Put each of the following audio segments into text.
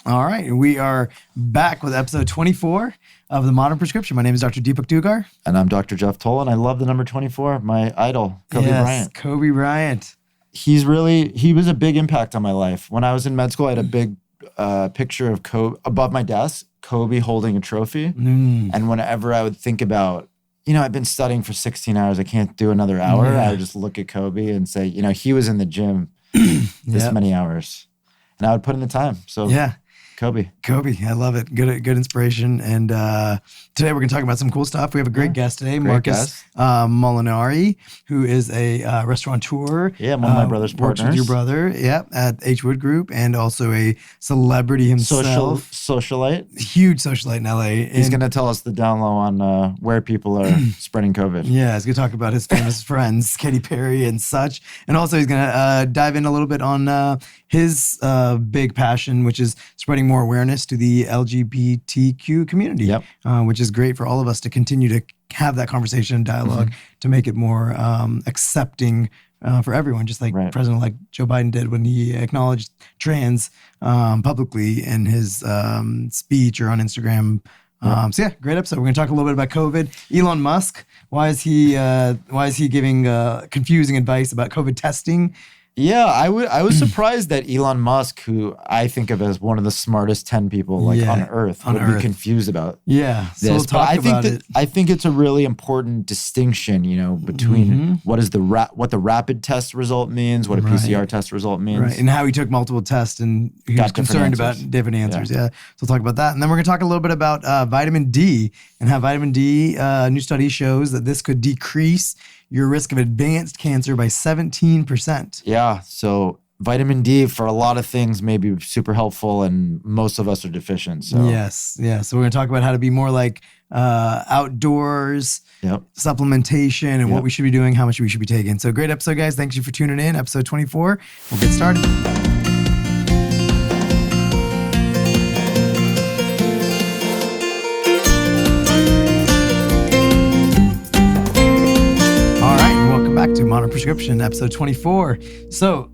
All right. We are back with episode 24 of The Modern Prescription. My name is Dr. Deepak Dugar. And I'm Dr. Jeff Toll, and I love the number 24, my idol, Kobe Bryant. Kobe Bryant. He was a big impact on my life. When I was in med school, I had a big picture of Kobe above my desk, Kobe holding a trophy. And whenever I would think about, I've been studying for 16 hours, I can't do another hour. I would just look at Kobe and say, he was in the gym this many hours. And I would put in the time. So Kobe, I love it. Good inspiration. And today we're going to talk about some cool stuff. We have a great guest today, Marcus Molinari, who is a restaurateur. Yeah, one of my brother's partners. Works with your brother, at H. Wood Group, and also a celebrity himself. Socialite. Huge socialite in LA. He's going to tell us the down low on where people are spreading COVID. Yeah, he's going to talk about his famous friends, Katy Perry and such. And also he's going to dive in a little bit on his big passion, which is spreading more awareness to the LGBTQ community, which is great for all of us to continue to have that conversation and dialogue to make it more accepting for everyone, just like President-elect Joe Biden did when he acknowledged trans publicly in his speech or on Instagram. Great episode. We're going to talk a little bit about COVID. Elon Musk, why is he giving confusing advice about COVID testing? Yeah, I was surprised that Elon Musk, who I think of as one of the smartest 10 people on Earth, would be confused about this. So we'll talk about it. I think it's a really important distinction, between what the rapid test result means, what a PCR test result means. And how he took multiple tests and he was concerned about different answers. So we'll talk about that. And then we're going to talk a little bit about vitamin D and how vitamin D, new study shows that this could decrease your risk of advanced cancer by 17%. Yeah, so vitamin D for a lot of things may be super helpful, and most of us are deficient. So. Yes. So we're going to talk about how to be more like outdoors, supplementation, and what we should be doing, how much we should be taking. So great episode, guys. Thank you for tuning in. Episode 24. We'll get started. Back to Modern Prescription, episode 24. So,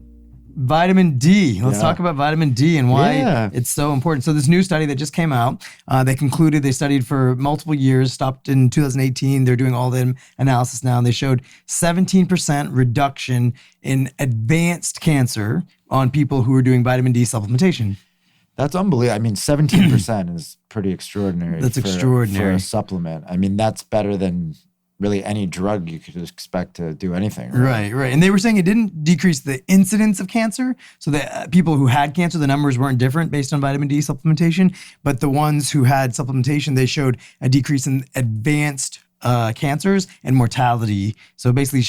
vitamin D. Let's talk about vitamin D and why it's so important. So, this new study that just came out, they studied for multiple years, stopped in 2018. They're doing all the analysis now, and they showed 17% reduction in advanced cancer on people who are doing vitamin D supplementation. That's unbelievable. I mean, 17% is pretty extraordinary. That's extraordinary. For a supplement. I mean, that's better than really any drug you could expect to do anything. Right. And they were saying it didn't decrease the incidence of cancer. So the people who had cancer, the numbers weren't different based on vitamin D supplementation. But the ones who had supplementation, they showed a decrease in advanced cancers and mortality. So basically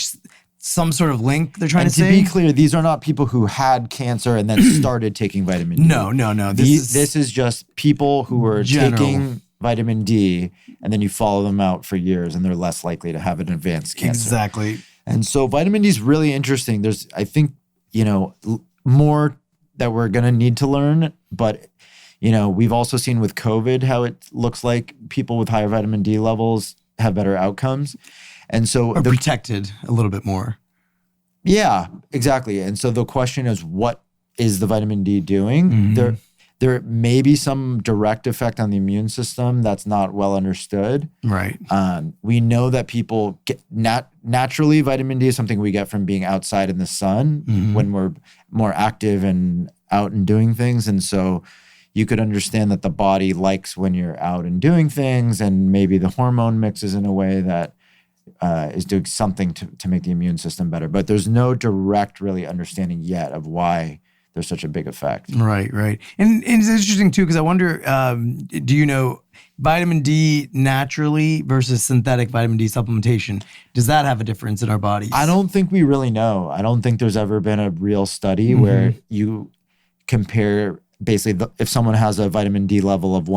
some sort of link they're trying to say. And to be clear, these are not people who had cancer and then started taking vitamin D. No. This is just people who were taking vitamin D, and then you follow them out for years, and they're less likely to have an advanced cancer. Exactly. And so vitamin D is really interesting. There's, I think, more that we're going to need to learn, but, we've also seen with COVID how it looks like people with higher vitamin D levels have better outcomes. And so they're protected a little bit more. Yeah, exactly. And so the question is, what is the vitamin D doing? There may be some direct effect on the immune system that's not well understood. Right. We know that people get naturally, vitamin D is something we get from being outside in the sun when we're more active and out and doing things. And so you could understand that the body likes when you're out and doing things, and maybe the hormone mixes in a way that is doing something to make the immune system better. But there's no direct really understanding yet of why there's such a big effect. Right. And it's interesting too, because I wonder, do you know vitamin D naturally versus synthetic vitamin D supplementation? Does that have a difference in our bodies? I don't think we really know. I don't think there's ever been a real study where you compare basically if someone has a vitamin D level of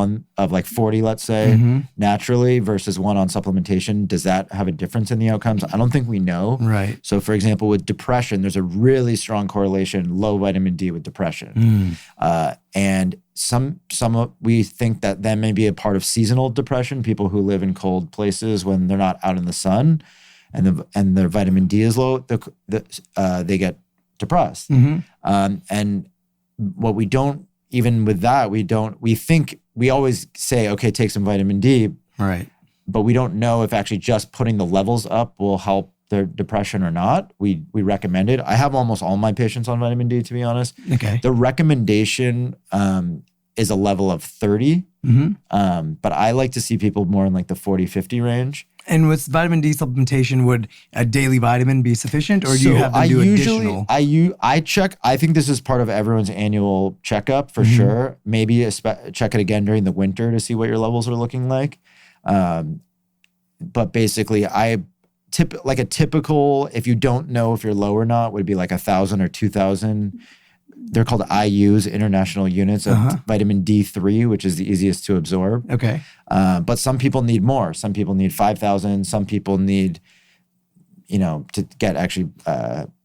like 40, let's say, naturally versus one on supplementation, does that have a difference in the outcomes? I don't think we know. Right. So for example, with depression, there's a really strong correlation, low vitamin D with depression. And we think that may be a part of seasonal depression, people who live in cold places when they're not out in the sun and their vitamin D is low, they get depressed. And what we don't even with that, we always say, okay, take some vitamin D, Right. but we don't know if actually just putting the levels up will help their depression or not. We recommend it. I have almost all my patients on vitamin D, to be honest. Okay. The recommendation is a level of 30, but I like to see people more in like the 40, 50 range. And with vitamin D supplementation, would a daily vitamin be sufficient, or do you have to do additional? I check. I think this is part of everyone's annual checkup for sure. Maybe check it again during the winter to see what your levels are looking like. But basically, like a typical, if you don't know if you're low or not, would be like 1,000 or 2,000. They're called IUs, international units of vitamin D3, which is the easiest to absorb. Okay. But some people need more. Some people need 5,000. Some people need, to get actually.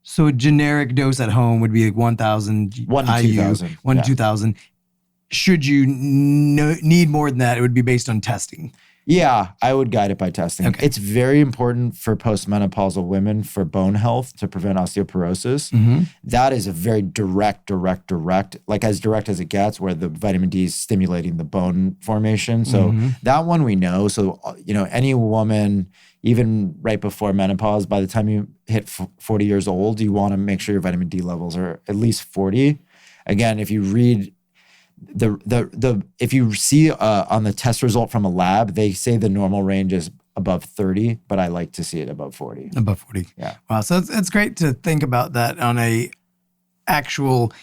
So a generic dose at home would be like 1,000 1 to IU, 2,000. 1 to 2,000. Should you need more than that, it would be based on testing. Yeah, I would guide it by testing. Okay. It's very important for postmenopausal women for bone health to prevent osteoporosis. That is a very direct, like as direct as it gets, where the vitamin D is stimulating the bone formation. So that one we know. So, any woman, even right before menopause, by the time you hit 40 years old, you want to make sure your vitamin D levels are at least 40. Again, if you read if you see on the test result from a lab, they say the normal range is above 30, but I like to see it above 40. Above 40. Yeah. Wow. So it's great to think about that on a actual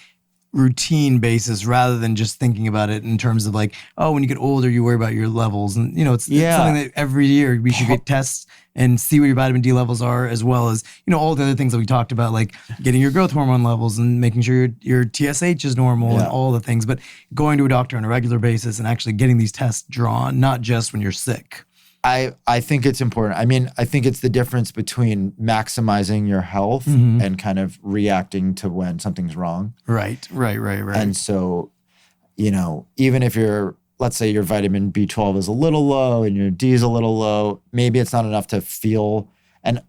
routine basis rather than just thinking about it in terms of like, oh, when you get older, you worry about your levels. And, it's something that every year we should get tests and see what your vitamin D levels are, as well as, all the other things that we talked about, like getting your growth hormone levels and making sure your TSH is normal and all the things. But going to a doctor on a regular basis and actually getting these tests drawn, not just when you're sick. I think it's important. I mean, I think it's the difference between maximizing your health and kind of reacting to when something's wrong. Right. And so, even if let's say your vitamin B12 is a little low and your D is a little low, maybe it's not enough to feel. And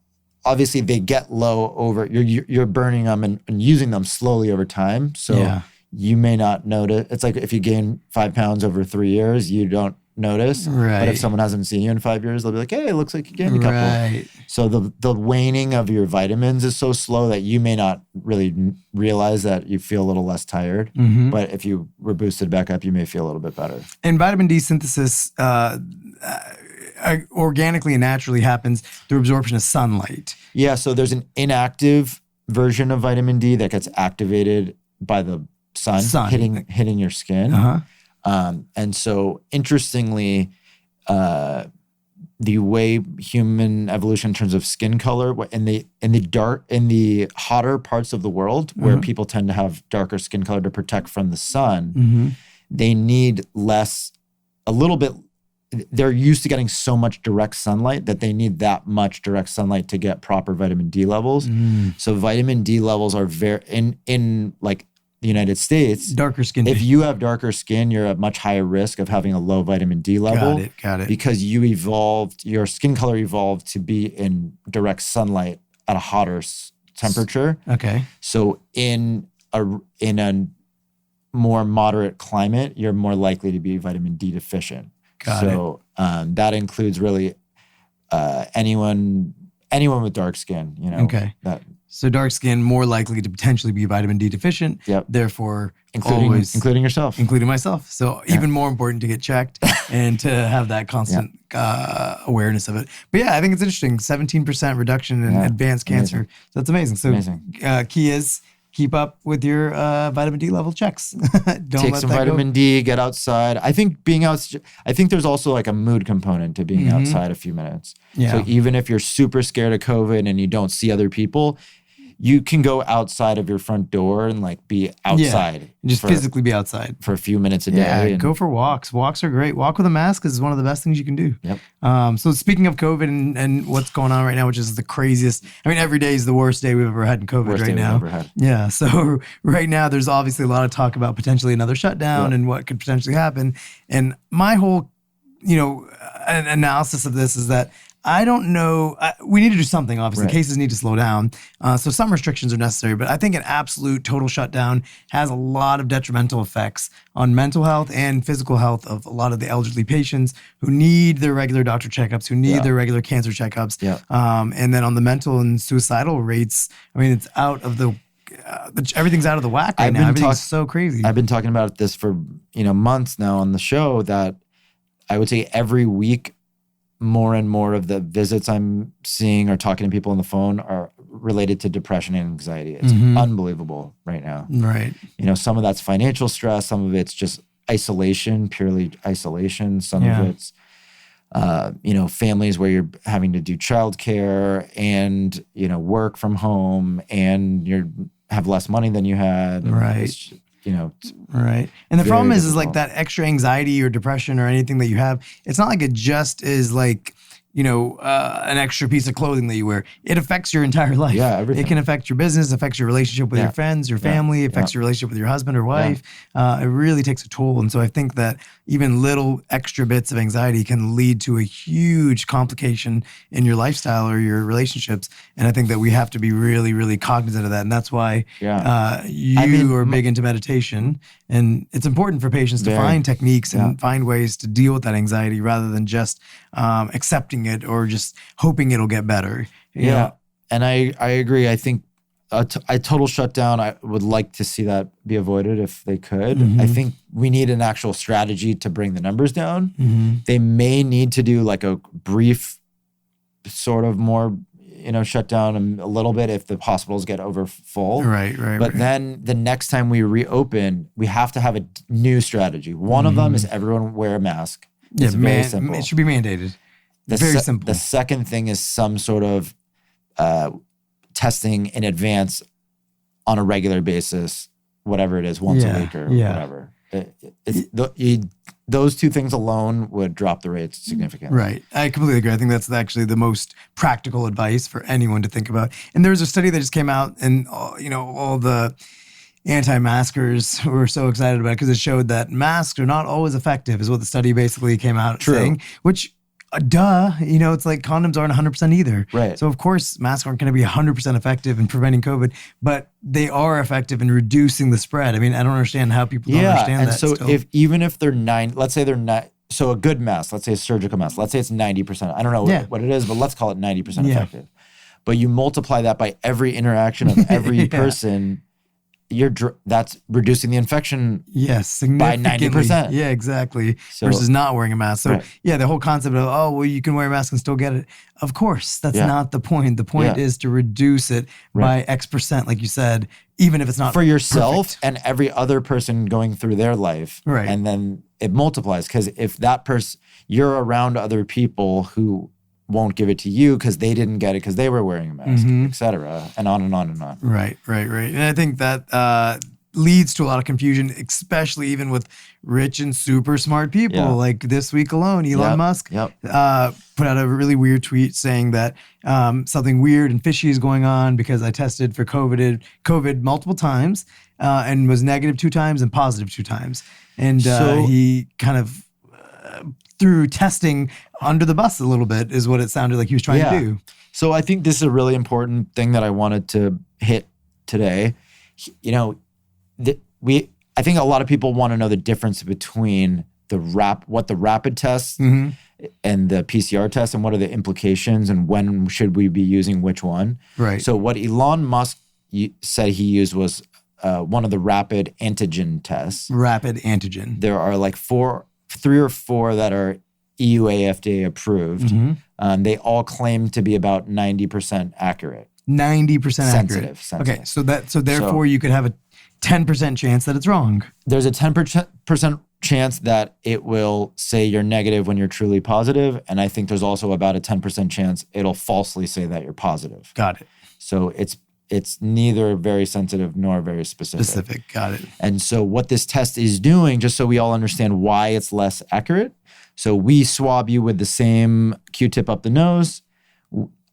obviously they get low over, you're burning them and using them slowly over time. So you may not notice. It's like if you gain 5 pounds over 3 years, you don't notice. Right. But if someone hasn't seen you in 5 years, they'll be like, hey, it looks like you gained a couple. Right. So the waning of your vitamins is so slow that you may not really realize that you feel a little less tired. But if you were boosted back up, you may feel a little bit better. And vitamin D synthesis organically and naturally happens through absorption of sunlight. Yeah, so there's an inactive version of vitamin D that gets activated by the sun. Hitting your skin. And so interestingly, the way human evolution in terms of skin color in the hotter parts of the world where people tend to have darker skin color to protect from the sun, they need they're used to getting so much direct sunlight that they need that much direct sunlight to get proper vitamin D levels. So vitamin D levels are very in like the United States, darker skin. If you have darker skin, you're at much higher risk of having a low vitamin D level. Got it. Because your skin color evolved to be in direct sunlight at a hotter temperature. Okay. So in a more moderate climate, you're more likely to be vitamin D deficient. So that includes really anyone with dark skin, Okay. So dark skin, more likely to potentially be vitamin D deficient. Yep. Therefore, including yourself. Including myself. So even more important to get checked and to have that constant awareness of it. But yeah, I think it's interesting. 17% reduction in advanced cancer. Amazing. So that's amazing. So key is keep up with your vitamin D level checks. Don't take some vitamin D, get outside. I think there's also like a mood component to being outside a few minutes. Yeah. So even if you're super scared of COVID and you don't see other people, you can go outside of your front door and like be outside. Yeah, just physically be outside. For a few minutes a day. Yeah, go for walks. Walks are great. Walk with a mask is one of the best things you can do. Yep. So speaking of COVID and what's going on right now, which is the craziest. I mean, every day is the worst day we've ever had in COVID right now. We've ever had. Yeah. So right now there's obviously a lot of talk about potentially another shutdown and what could potentially happen. And my whole, analysis of this is that I don't know. We need to do something, obviously. Right. Cases need to slow down. So some restrictions are necessary. But I think an absolute total shutdown has a lot of detrimental effects on mental health and physical health of a lot of the elderly patients who need their regular doctor checkups, who need their regular cancer checkups. Yeah. And then on the mental and suicidal rates, I mean, it's out of the everything's out of the whack right now. Everything's so crazy. I've been talking about this for months now on the show, that I would say every week more and more of the visits I'm seeing or talking to people on the phone are related to depression and anxiety. It's unbelievable right now. Right. Some of that's financial stress. Some of it's just isolation, purely isolation. Some of it's, families where you're having to do childcare and, work from home and you have less money than you had. Right. Right. And the problem is like difficult. that extra anxiety or depression or anything that you have, it's not like it just is like, an extra piece of clothing that you wear. It affects your entire life. Yeah, everything. It can affect your business, affects your relationship with your friends, your family, affects your relationship with your husband or wife. It really takes a toll. And so I think that even little extra bits of anxiety can lead to a huge complication in your lifestyle or your relationships. And I think that we have to be really, really cognizant of that. And that's why you are big into meditation. And it's important for patients to find techniques and find ways to deal with that anxiety rather than just accepting it or just hoping it'll get better. You know? And I agree. I think a total shutdown, I would like to see that be avoided if they could. I think we need an actual strategy to bring the numbers down. They may need to do like a brief sort of more shut down a little bit if the hospitals get over full. Right. But then the next time we reopen, we have to have a new strategy. One of them is everyone wear a mask. It's very simple. It should be mandated. Very simple. The second thing is some sort of testing in advance on a regular basis, whatever it is, once a week or whatever. Those two things alone would drop the rates significantly. Right. I completely agree. I think that's actually the most practical advice for anyone to think about. And there was a study that just came out and, all the anti-maskers were so excited about it because it showed that masks are not always effective is what the study basically came out saying, which it's like condoms aren't 100% either. Right. So of course, masks aren't going to be 100% effective in preventing COVID, but they are effective in reducing the spread. I mean, I don't understand how people don't understand that. And so even if they're let's say they're not, so a good mask, let's say a surgical mask, let's say it's 90%. I don't know what it is, but let's call it 90% effective. But you multiply that by every interaction of every person, that's reducing the infection by 90%. Yeah, exactly. Versus not wearing a mask. So the whole concept of, you can wear a mask and still get it. Of course, that's not the point. The point is to reduce it by X percent, like you said, even if it's not for yourself perfect. And every other person going through their life. Right. And then it multiplies because if that person, you're around other people who won't give it to you because they didn't get it because they were wearing a mask, et cetera, and on and on and on. Right. And I think that leads to a lot of confusion, especially even with rich and super smart people. Yeah. Like this week alone, Elon Musk put out a really weird tweet saying that something weird and fishy is going on because I tested for COVID multiple times and was negative 2 times and positive 2 times. And he kind of through testing under the bus a little bit is what it sounded like he was trying to do. So I think this is a really important thing that I wanted to hit today. I think a lot of people want to know the difference between what the rapid tests and the PCR test and what are the implications and when should we be using which one. Right. So what Elon Musk said he used was one of the rapid antigen tests. Rapid antigen. There are like 3 or 4 that are EUA FDA approved. They all claim to be about 90% accurate. 90% accurate. Sensitive. Okay, so therefore you could have a 10% chance that it's wrong. There's a 10% chance that it will say you're negative when you're truly positive, and I think there's also about a 10% chance it'll falsely say that you're positive. Got it. So it's neither very sensitive nor very specific. Got it. And so what this test is doing, just so we all understand why it's less accurate, so we swab you with the same Q-tip up the nose.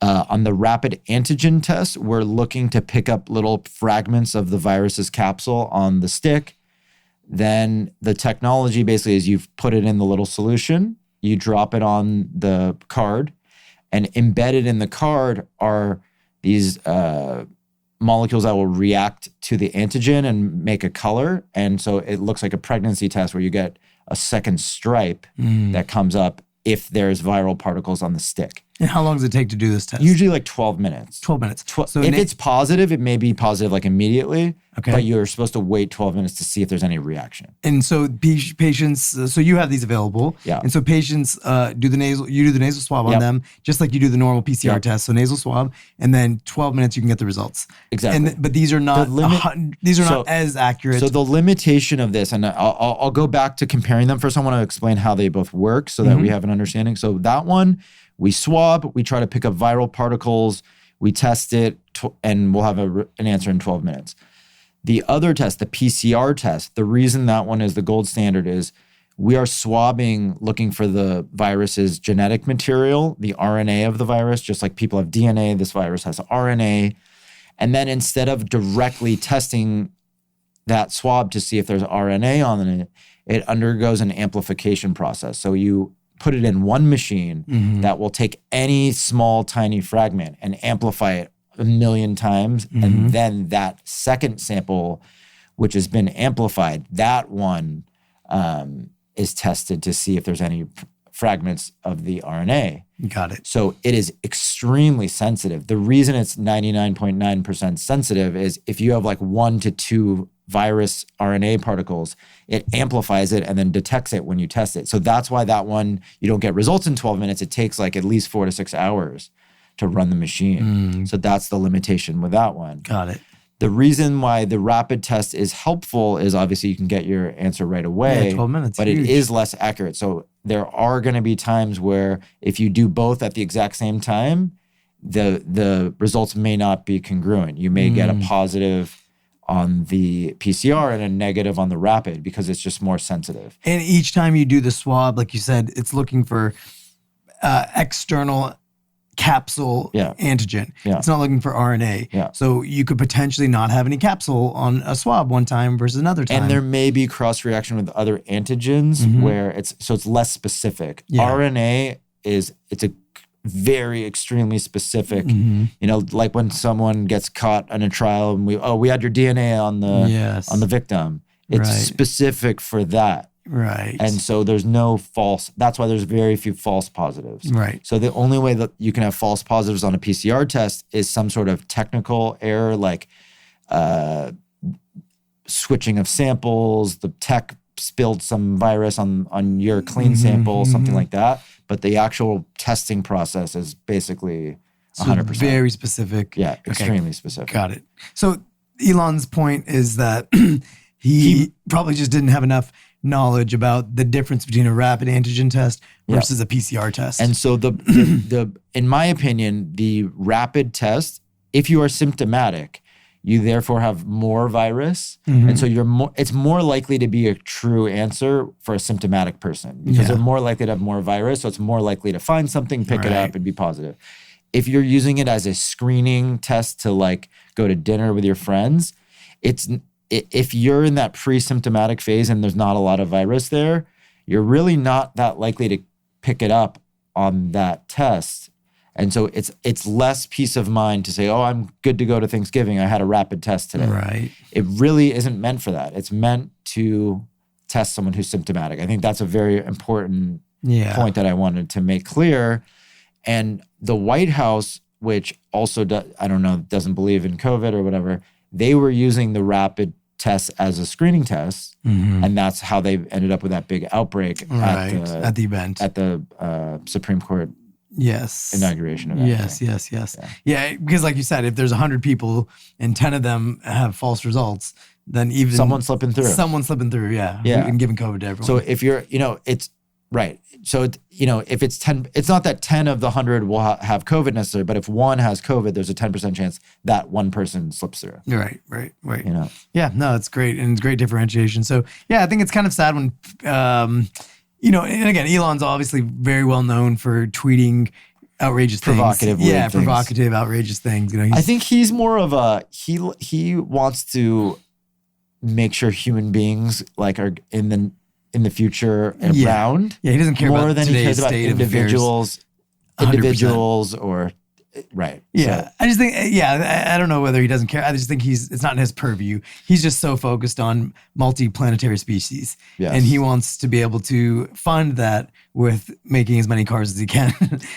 On the rapid antigen test, we're looking to pick up little fragments of the virus's capsule on the stick. Then the technology basically is you've put it in the little solution, you drop it on the card, And embedded in the card are these molecules that will react to the antigen and make a color. And so it looks like a pregnancy test where you get a second stripe that comes up if there's viral particles on the stick. And how long does it take to do this test? Usually like 12 minutes. 12 minutes. So if it's positive, it may be positive like immediately, Okay. but you're supposed to wait 12 minutes to see if there's any reaction. And so patients, so you have these available. Yeah. And so patients you do the nasal swab on them, just like you do the normal PCR test. So nasal swab, and then 12 minutes you can get the results. Exactly. But these are not not as accurate. So the limitation of this, and I'll go back to comparing them. First, I want to explain how they both work so that we have an understanding. So that one, we swab, we try to pick up viral particles, we test it, and we'll have an answer in 12 minutes. The other test, the PCR test, the reason that one is the gold standard is we are swabbing looking for the virus's genetic material, the RNA of the virus, just like people have DNA, this virus has RNA. And then instead of directly testing that swab to see if there's RNA on it, it undergoes an amplification process. So you put it in one machine that will take any small, tiny fragment and amplify it 1 million times. And then that second sample, which has been amplified, that one is tested to see if there's any fragments of the RNA. Got it. So it is extremely sensitive. The reason it's 99.9% sensitive is if you have like 1 to 2 virus RNA particles, it amplifies it and then detects it when you test it. So that's why that one, you don't get results in 12 minutes. It takes like at least 4 to 6 hours to run the machine. So that's the limitation with that one. Got it. The reason why the rapid test is helpful is obviously you can get your answer right away. Yeah, 12 minutes. But huge. it is less accurate. So there are going to be times where if you do both at the exact same time, the results may not be congruent. You may get a positive on the PCR and a negative on the rapid because it's just more sensitive. And each time you do the swab, like you said, it's looking for external capsule antigen. Yeah. It's not looking for RNA. Yeah. So you could potentially not have any capsule on a swab one time versus another time. And there may be cross reaction with other antigens where it's less specific. Yeah. RNA it's a very extremely specific, you know, like when someone gets caught in a trial and we had your DNA on the victim. It's specific for that. Right. And so there's no false, that's why there's very few false positives. Right. So the only way that you can have false positives on a PCR test is some sort of technical error, like switching of samples, the tech spilled some virus on your clean sample, something like that. But the actual testing process is basically 100%. Very specific. Yeah, extremely specific. Got it. So Elon's point is that he probably just didn't have enough knowledge about the difference between a rapid antigen test versus a PCR test. And so the in my opinion, the rapid test, if you are symptomatic, you therefore have more virus. And so it's more likely to be a true answer for a symptomatic person because they're more likely to have more virus. So it's more likely to find something, pick it up and be positive. If you're using it as a screening test to like go to dinner with your friends, if you're in that pre-symptomatic phase and there's not a lot of virus there, you're really not that likely to pick it up on that test. And so it's less peace of mind to say, oh, I'm good to go to Thanksgiving. I had a rapid test today. Right. It really isn't meant for that. It's meant to test someone who's symptomatic. I think that's a very important point that I wanted to make clear. And the White House, which also, doesn't believe in COVID or whatever, they were using the rapid test as a screening test. And that's how they ended up with that big outbreak at the event. At the Supreme Court inauguration event. Yes. Yeah, because like you said, if there's 100 people and 10 of them have false results, then even someone's slipping through, and giving COVID to everyone. So if you're, it's right. So, if it's 10, it's not that 10 of the 100 will have COVID necessarily, but if one has COVID, there's a 10% chance that one person slips through. Right. Yeah, no, it's great. And it's great differentiation. So I think it's kind of sad when, and again, Elon's obviously very well known for tweeting outrageous provocative things. Things. Provocative, outrageous things. I think he's more of he wants to make sure human beings like are in the future around. Yeah, he doesn't care more about than he cares about state individuals individuals or right. Yeah. So, I just think, I don't know whether he doesn't care. I just think it's not in his purview. He's just so focused on multi-planetary species. Yes. And he wants to be able to fund that with making as many cars as he can.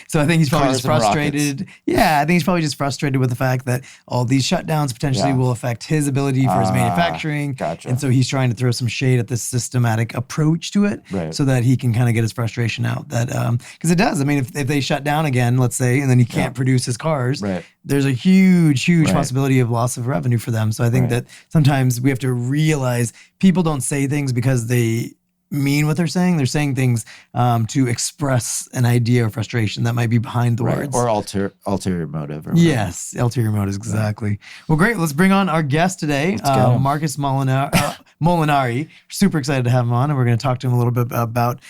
So I think he's probably Cars just and frustrated. rockets. Yeah. I think he's probably just frustrated with the fact that all these shutdowns potentially will affect his ability for his manufacturing. Gotcha. And so he's trying to throw some shade at this systematic approach to it Right. so that he can kind of get his frustration out. That because it does. I mean, if they shut down again, let's say, and then he can't produce his cars, Right. there's a huge Right. possibility of loss of revenue for them. So I think that sometimes we have to realize people don't say things because they mean what they're saying. They're saying things to express an idea or frustration that might be behind the words. Or ulterior motive. Or whatever. Yes, ulterior motives, exactly. Well, great. Let's bring on our guest today, Marcus Molinari. Super excited to have him on, and we're going to talk to him a little bit about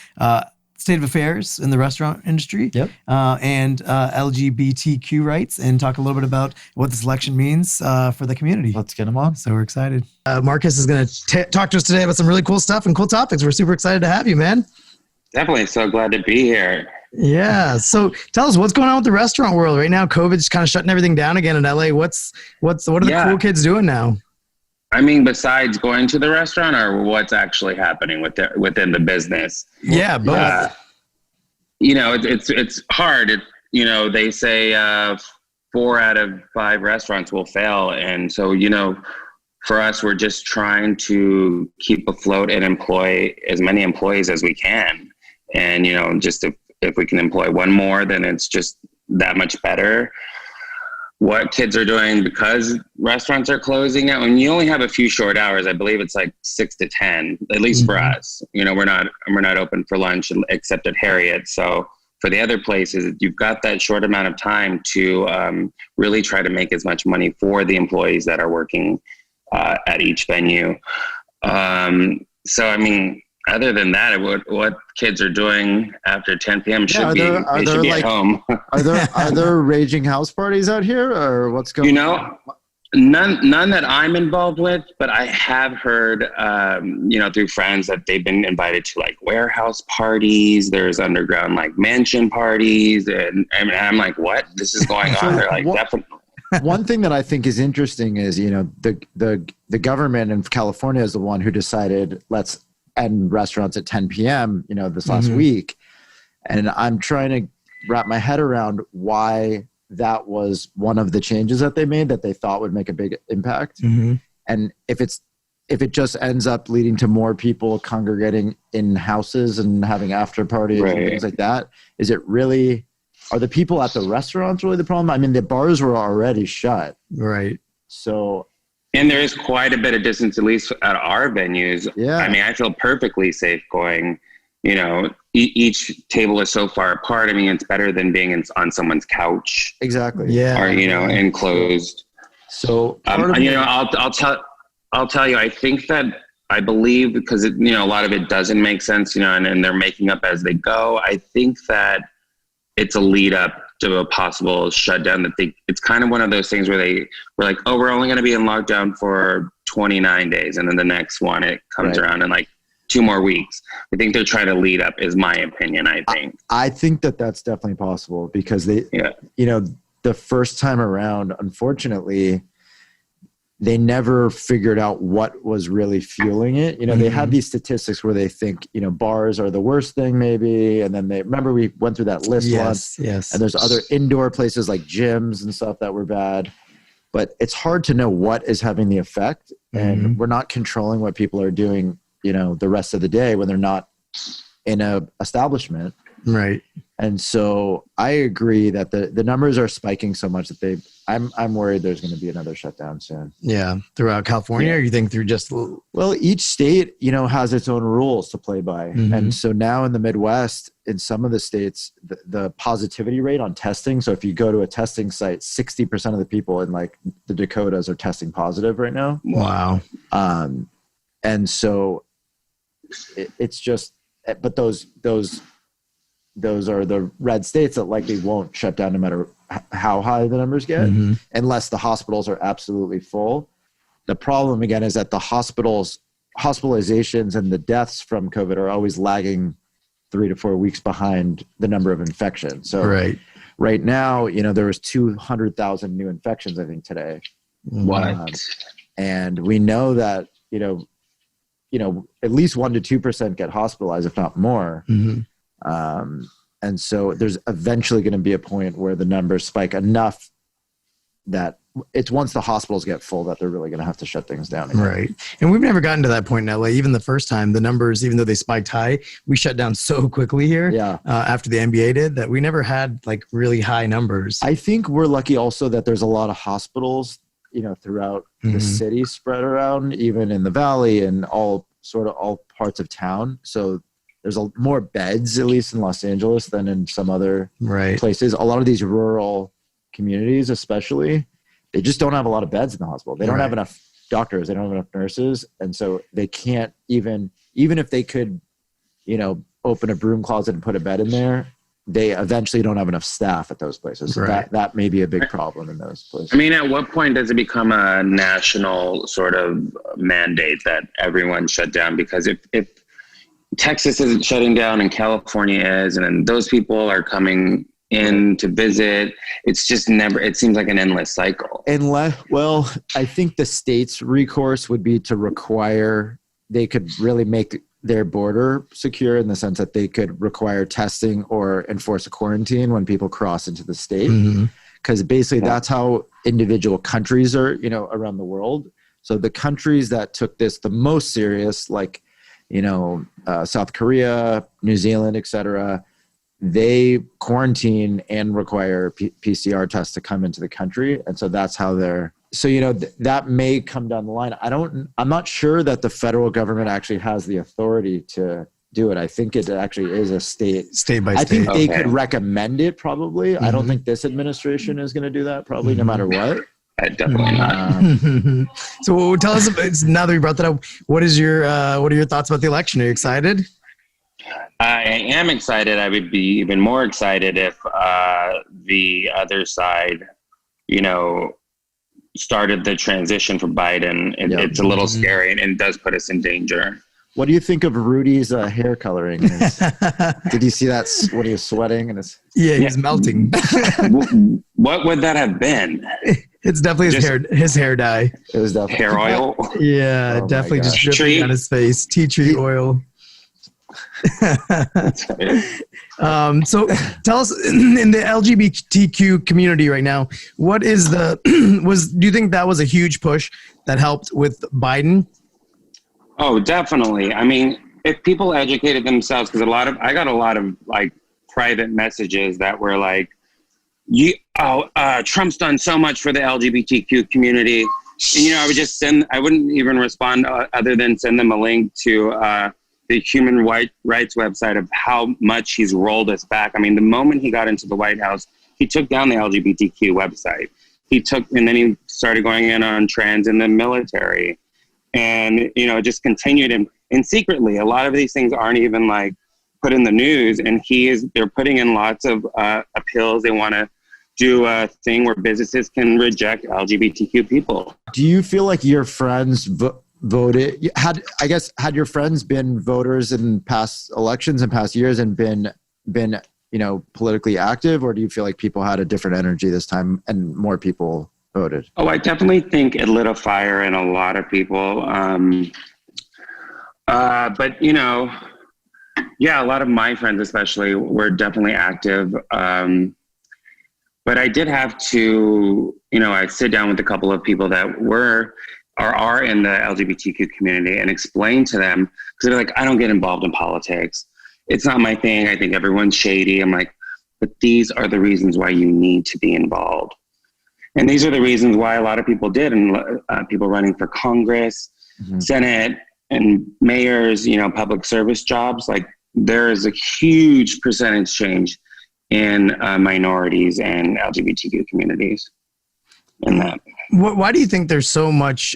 state of affairs in the restaurant industry, and LGBTQ rights, and talk a little bit about what this election means for the community. Let's get him on. So we're excited. Marcus is going to talk to us today about some really cool stuff and cool topics. We're super excited to have you, man. Definitely. So glad to be here. Yeah. So tell us what's going on with the restaurant world right now. COVID's kind of shutting everything down again in LA. What are the cool kids doing now? I mean, besides going to the restaurant, or what's actually happening within the business? Yeah, both. It's hard. They say 4 out of 5 restaurants will fail, and so for us, we're just trying to keep afloat and employ as many employees as we can. And just if we can employ one more, then it's just that much better. What kids are doing, because restaurants are closing out, and you only have a few short hours. I believe it's like 6 to 10, at least for us. We're not open for lunch except at Harriet. So for the other places, you've got that short amount of time to really try to make as much money for the employees that are working at each venue. So I mean, other than that, what kids are doing after 10 p.m. should be at home. Are there raging house parties out here, or what's going on? None that I'm involved with, but I have heard, through friends that they've been invited to like warehouse parties. There's underground like mansion parties, and I'm like, what? This is going on? They're like, definitely. One thing that I think is interesting is, the government in California is the one who decided let's end restaurants at 10 p.m., this last week. And I'm trying to wrap my head around why that was one of the changes that they made that they thought would make a big impact. And if it just ends up leading to more people congregating in houses and having after parties and things like that, are the people at the restaurants really the problem? I mean, the bars were already shut. Right. So... And there is quite a bit of distance, at least at our venues. Yeah. I mean, I feel perfectly safe going, each table is so far apart. I mean, it's better than being on someone's couch. Exactly. Yeah. Or, enclosed. So, I'll tell you, I think that I believe because, a lot of it doesn't make sense, and they're making up as they go. I think that it's a lead up to a possible shutdown. It's kind of one of those things where they were like, oh, we're only going to be in lockdown for 29 days. And then the next one, it comes around in like 2 more weeks. I think they're trying to lead up is my opinion, I think. I think that that's definitely possible because the first time around, unfortunately, they never figured out what was really fueling it. They had these statistics where they think, bars are the worst thing maybe. And then remember we went through that list once. Yes. And there's other indoor places like gyms and stuff that were bad. But it's hard to know what is having the effect. And we're not controlling what people are doing, the rest of the day when they're not in a establishment. Right. And so I agree that the numbers are spiking so much that I'm worried there's going to be another shutdown soon. Yeah. Throughout California, or you think through just... Well, each state, has its own rules to play by. And so now in the Midwest, in some of the states, the positivity rate on testing. So if you go to a testing site, 60% of the people in like the Dakotas are testing positive right now. Wow. And so it's just, but those are the red states that likely won't shut down no matter how high the numbers get, unless the hospitals are absolutely full. The problem, again, is that the hospitalizations and the deaths from COVID are always lagging 3 to 4 weeks behind the number of infections. So right now, there was 200,000 new infections, I think, today. What? And we know that, at least 1% to 2% get hospitalized, if not more. And so there's eventually going to be a point where the numbers spike enough that it's once the hospitals get full that they're really going to have to shut things down again. Right. And we've never gotten to that point in LA. Even the first time, the numbers, even though they spiked high, we shut down so quickly here after the NBA did that we never had like really high numbers. I think we're lucky also that there's a lot of hospitals, throughout the city spread around, even in the valley and all parts of town. So there's more beds, at least in Los Angeles, than in some other places. A lot of these rural communities, especially, they just don't have a lot of beds in the hospital. They don't have enough doctors. They don't have enough nurses. And so they can't even if they could, open a broom closet and put a bed in there, they eventually don't have enough staff at those places. So that may be a big problem in those places. I mean, at what point does it become a national sort of mandate that everyone shut down? Because if Texas isn't shutting down and California is, and then those people are coming in to visit, it's just it seems like an endless cycle. Well, I think the state's recourse would be to require, they could really make their border secure in the sense that they could require testing or enforce a quarantine when people cross into the state. Because basically that's how individual countries are, around the world. So the countries that took this the most serious, like, South Korea, New Zealand, etc., they quarantine and require PCR tests to come into the country. And so that's how that may come down the line. I'm not sure that the federal government actually has the authority to do it. I think it actually is a state by state. I think they could recommend it probably. I don't think this administration is going to do that probably no matter what. Definitely not. So tell us, now that we brought that up, what are your thoughts about the election? Are you excited? I am excited. I would be even more excited if the other side, started the transition for Biden. It's a little scary and it does put us in danger. What do you think of Rudy's hair coloring? Did you see that when he was sweating? He's melting. What would that have been? It's definitely his hair dye. It was definitely hair oil. Yeah, definitely just dripping on his face. Tea tree oil. So tell us, in the LGBTQ community right now, what is do you think that was a huge push that helped with Biden? Oh, definitely. I mean, if people educated themselves, because I got a lot of like private messages that were like, Trump's done so much for the LGBTQ community. And, I wouldn't even respond other than send them a link to the Human Rights website of how much he's rolled us back. I mean, the moment he got into the White House, he took down the LGBTQ website. And then he started going in on trans in the military. And, just continued. And secretly, a lot of these things aren't even like put in the news. And they're putting in lots of appeals. They want to do a thing where businesses can reject LGBTQ people. Do you feel like your friends voted? Had your friends been voters in past elections and past years and been politically active, or do you feel like people had a different energy this time and more people voted? Oh, I definitely think it lit a fire in a lot of people. But a lot of my friends especially were definitely active. But I did have to, I sit down with a couple of people that are in the LGBTQ community and explain to them, because they're like, I don't get involved in politics. It's not my thing. I think everyone's shady. I'm like, but these are the reasons why you need to be involved. And these are the reasons why a lot of people did, and people running for Congress, Senate, and mayors, public service jobs. Like, there is a huge percentage change in minorities and LGBTQ communities in that. Why do you think there's so much,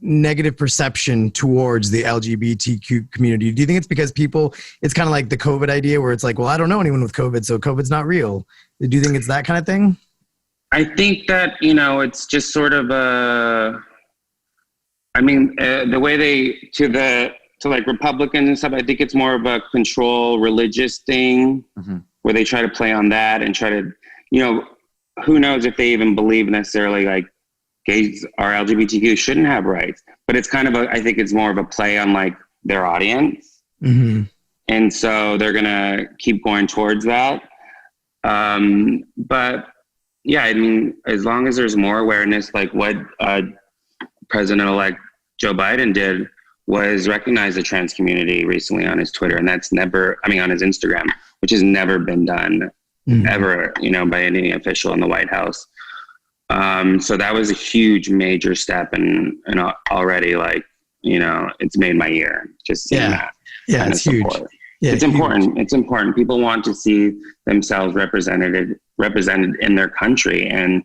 negative perception towards the LGBTQ community? Do you think it's because it's kind of like the COVID idea where it's like, well, I don't know anyone with COVID, so COVID's not real. Do you think it's that kind of thing? I think that, it's just sort of the way to like Republicans and stuff. I think it's more of a control religious thing where they try to play on that and try to, you know, who knows if they even believe necessarily like gays or LGBTQ shouldn't have rights, but it's kind of I think it's more of a play on like their audience. And so they're going to keep going towards that. But yeah, I mean, as long as there's more awareness, like what President-elect Joe Biden did was recognize the trans community recently on his Twitter. And that's on his Instagram, which has never been done ever, you know, by any official in the White House. So that was a huge, major step. And already, like, you know, it's made my year just seeing that. Yeah, it's huge. Yeah, it's important. It's important. People want to see themselves represented in their country. And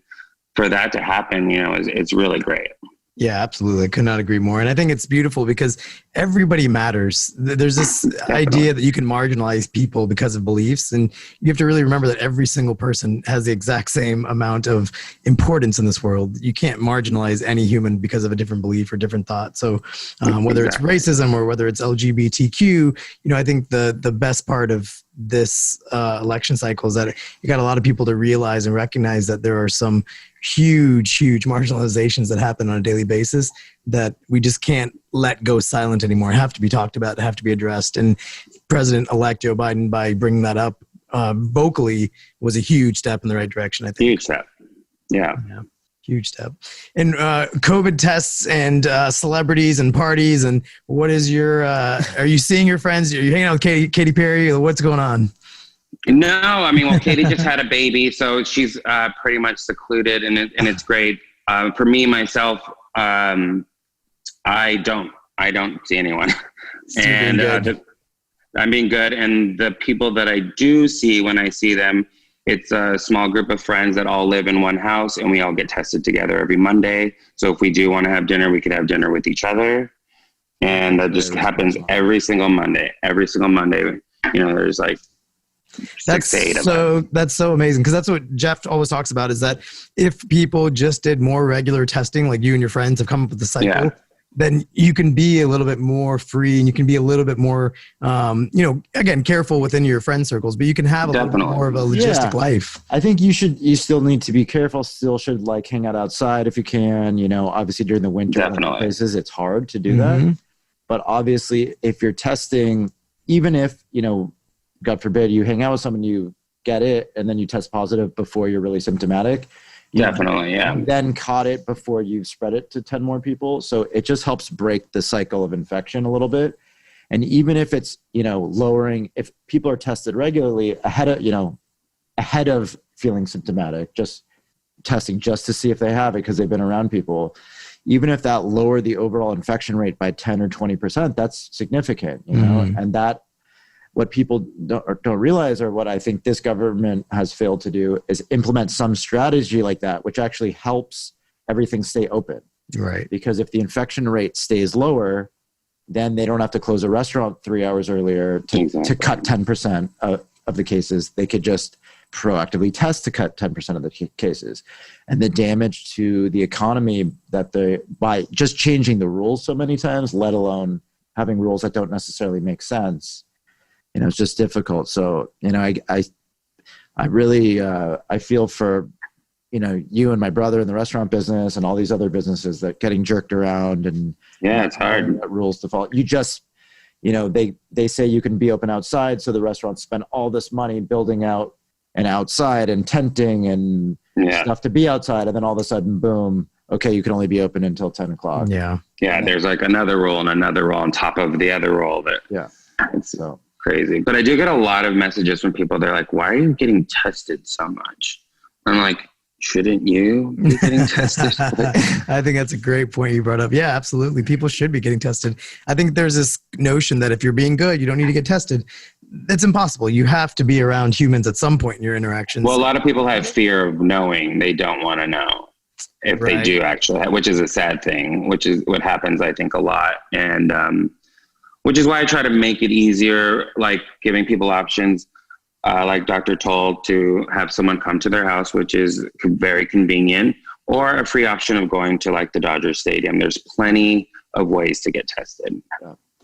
for that to happen, you know, it's really great. Yeah, absolutely. I could not agree more. And I think it's beautiful because everybody matters. There's this idea that you can marginalize people because of beliefs. And you have to really remember that every single person has the exact same amount of importance in this world. You can't marginalize any human because of a different belief or different thought. So whether it's racism or whether it's LGBTQ, you know, I think the best part of this election cycle is that you got a lot of people to realize and recognize that there are some huge marginalizations that happen on a daily basis that we just can't let go silent anymore. Have to be talked about, have to be addressed. And President-elect Joe Biden, by bringing that up vocally, was a huge step in the right direction, I think. Huge step. Yeah. Huge step. And COVID tests and celebrities and parties. And what is your, are you seeing your friends? Are you hanging out with Katy Perry? What's going on? No, I mean, well, Katie just had a baby, so she's pretty much secluded, and it's great. For me, myself, I don't see anyone, and I'm being good. And the people that I do see, when I see them, it's a small group of friends that all live in one house, and we all get tested together every Monday. So if we do want to have dinner, we could have dinner with each other, and that just happens every single Monday. Every single Monday, you know, there's like. That's so amazing, because that's what Jeff always talks about, is that if people just did more regular testing, like you and your friends have come up with the cycle, then you can be a little bit more free, and you can be a little bit more, you know, again, careful within your friend circles, but you can have a little bit more of a logistic life. I think you still need to be careful, still should like hang out outside if you can, you know, obviously during the winter in places, it's hard to do that. But obviously if you're testing, even if, you know, God forbid you hang out with someone, you get it, and then you test positive before you're really symptomatic. You then caught it before you've spread it to 10 more people. So it just helps break the cycle of infection a little bit. And even if it's, you know, lowering, if people are tested regularly ahead of feeling symptomatic, just testing just to see if they have it because they've been around people, even if that lowered the overall infection rate by 10 or 20%, that's significant, you know, and that, what people don't realize, or what I think this government has failed to do, is implement some strategy like that, which actually helps everything stay open. Right. Because if the infection rate stays lower, then they don't have to close a restaurant 3 hours earlier to cut 10% of the cases. They could just proactively test to cut 10% of the cases. And the damage to the economy by just changing the rules so many times, let alone having rules that don't necessarily make sense, you know, it's just difficult. So, you know, I really, I feel for, you know, you and my brother in the restaurant business and all these other businesses that getting jerked around and it's hard. Rules to follow. You just, you know, they say you can be open outside. So the restaurants spend all this money building out and outside and tenting and stuff to be outside. And then all of a sudden, boom, okay, you can only be open until 10 o'clock. Yeah. There's like another rule and another rule on top of the other rule it's so crazy. But I do get a lot of messages from people. They're like, why are you getting tested so much? I'm like, shouldn't you be getting tested? I think that's a great point you brought up. Yeah, absolutely. People should be getting tested. I think there's this notion that if you're being good, you don't need to get tested. That's impossible. You have to be around humans at some point in your interactions. Well, a lot of people have fear of knowing. They don't want to know if they do actually, which is a sad thing, which is what happens, I think, a lot. And, which is why I try to make it easier, like giving people options, like Dr. told, to have someone come to their house, which is very convenient, or a free option of going to like the Dodger Stadium. There's plenty of ways to get tested.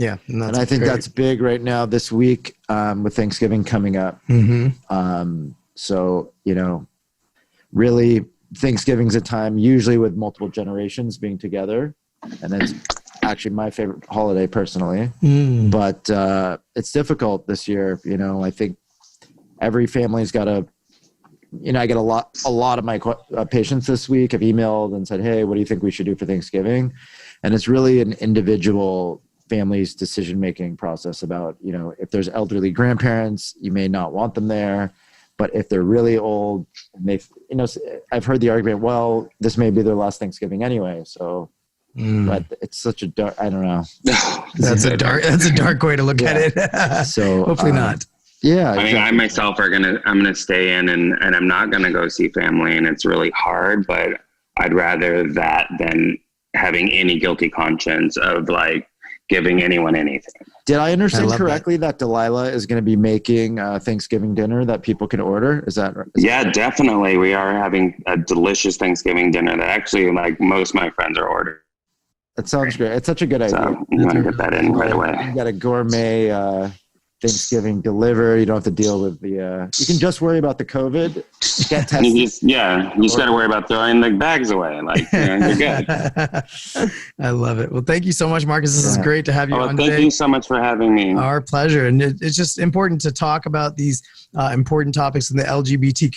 Yeah. And I think that's big right now this week with Thanksgiving coming up. So, really Thanksgiving's a time usually with multiple generations being together. And it's actually my favorite holiday personally. But it's difficult this year. I think every family's got to, I get a lot of my patients this week have emailed and said, hey, what do you think we should do for Thanksgiving? And it's really an individual family's decision-making process about, if there's elderly grandparents, you may not want them there. But if they're really old, I've heard the argument, well, this may be their last Thanksgiving anyway. So, but it's such a dark, I don't know. That's a dark way to look at it. So hopefully not. Yeah. I mean, I myself I'm going to stay in and I'm not going to go see family, and it's really hard, but I'd rather that than having any guilty conscience of like giving anyone anything. Did I understand correctly that Delilah is going to be making Thanksgiving dinner that people can order? Is that right? Yeah, definitely. We are having a delicious Thanksgiving dinner that actually like most of my friends are ordering. That sounds great. It's such a good idea. So you want to get that in right away. You got a gourmet Thanksgiving delivered. You don't have to deal with the, you can just worry about the COVID. Get tested. You just got to worry about throwing the bags away. Like, you're good. I love it. Well, thank you so much, Marcus. This is great to have you on today. Thank you so much for having me. Our pleasure. And it's just important to talk about these important topics in the LGBT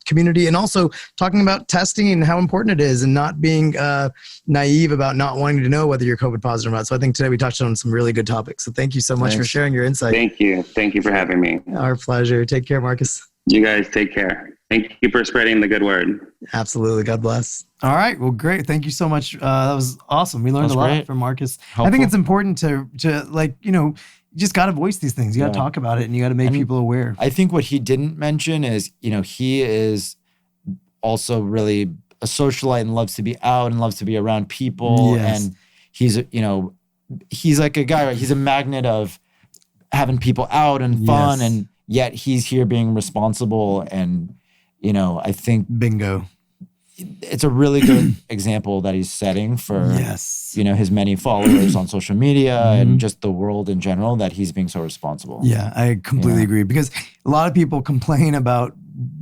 community, and also talking about testing and how important it is, and not being naive about not wanting to know whether you're COVID positive or not. So I think today we touched on some really good topics. So thank you so much for sharing your insight. Thank you. Thank you for having me. Our pleasure. Take care, Marcus. You guys take care. Thank you for spreading the good word. Absolutely. God bless. All right. Well, great. Thank you so much. That was awesome. We learned a lot from Marcus. Helpful. I think it's important to like, you just got to voice these things. You got to talk about it, and you got to make people aware. I think what he didn't mention is, he is also really a socialite and loves to be out and loves to be around people. Yes. And he's like a guy, right? He's a magnet of having people out and fun, and yet he's here being responsible. And, I think bingo. It's a really good example that he's setting for, his many followers on social media and just the world in general, that he's being so responsible. Yeah, I completely agree, because a lot of people complain about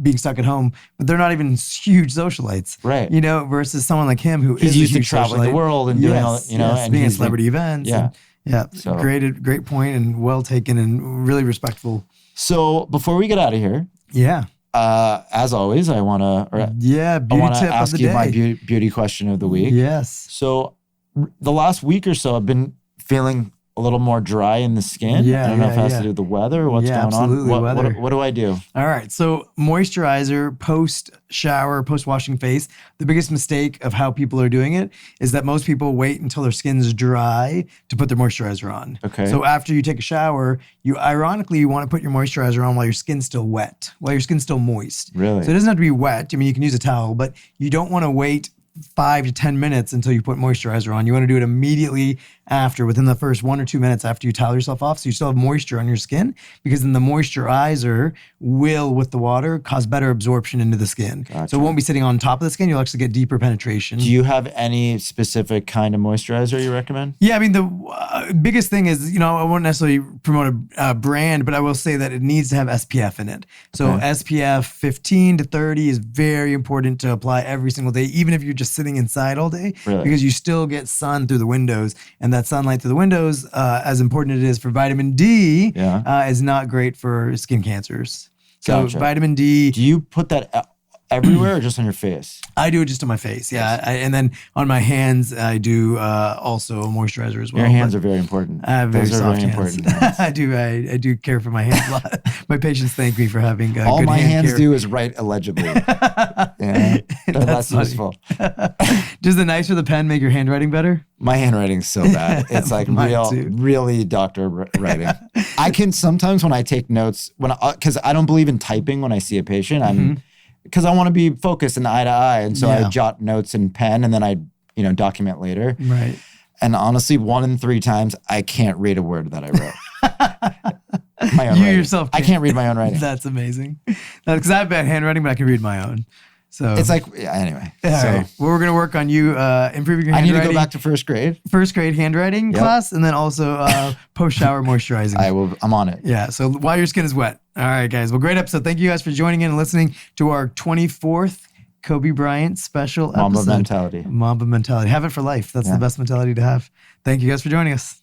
being stuck at home, but they're not even huge socialites, right? Versus someone like him who he's is used to traveling the world and doing all, and being at celebrity events. Yeah, so great point, and well taken, and really respectful. So before we get out of here, as always, I want to ask you my beauty question of the week. Yes. So the last week or so, I've been feeling a little more dry in the skin. I don't know if it has to do with the weather or what's going on. What do I do? All right. So moisturizer, post-shower, post-washing face. The biggest mistake of how people are doing it is that most people wait until their skin's dry to put their moisturizer on. Okay. So after you take a shower, you want to put your moisturizer on while your skin's still wet, while your skin's still moist. Really? So it doesn't have to be wet. I mean, you can use a towel, but you don't want to wait 5 to 10 minutes until you put moisturizer on. You want to do it immediately after, within the first 1 or 2 minutes after you towel yourself off, so you still have moisture on your skin, because then the moisturizer will, with the water, cause better absorption into the skin. Gotcha. So it won't be sitting on top of the skin. You'll actually get deeper penetration. Do you have any specific kind of moisturizer you recommend? Yeah, I mean, the biggest thing is, I won't necessarily promote a brand, but I will say that it needs to have SPF in it. So SPF 15 to 30 is very important to apply every single day, even if you're just sitting inside all day, because you still get sun through the windows, and that sunlight through the windows, as important as it is for vitamin D, is not great for skin cancers. So vitamin D. Do you put that everywhere or just on your face? I do it just on my face, and then on my hands, I do also moisturizer as well. Your hands are very important. I have very soft very hands. Important. I do care for my hands a lot. My patients thank me for having all good my hands care. do is write illegibly. They're less useful. Does the nicer the pen make your handwriting better? My handwriting's so bad. It's like really doctor writing. I can sometimes, when I take notes, because I don't believe in typing when I see a patient, because I want to be focused and eye to eye. And so I jot notes in pen, and then I, document later. Right. And honestly, 1 in 3 times, I can't read a word that I wrote. My own you writing. yourself I can't read my own writing. That's amazing. Because I have bad handwriting, but I can read my own. So It's like, yeah, anyway. all So right. Well, we're gonna work on you improving your I need handwriting. to go back to first grade. First grade handwriting Yep. class, and then also post shower moisturizing. I'm on it. Yeah. So while your skin is wet. All right, guys. Well, great episode. Thank you guys for joining in and listening to our 24th Kobe Bryant special Mamba episode. mentality. Mamba mentality. Have it for life. That's the best mentality to have. Thank you guys for joining us.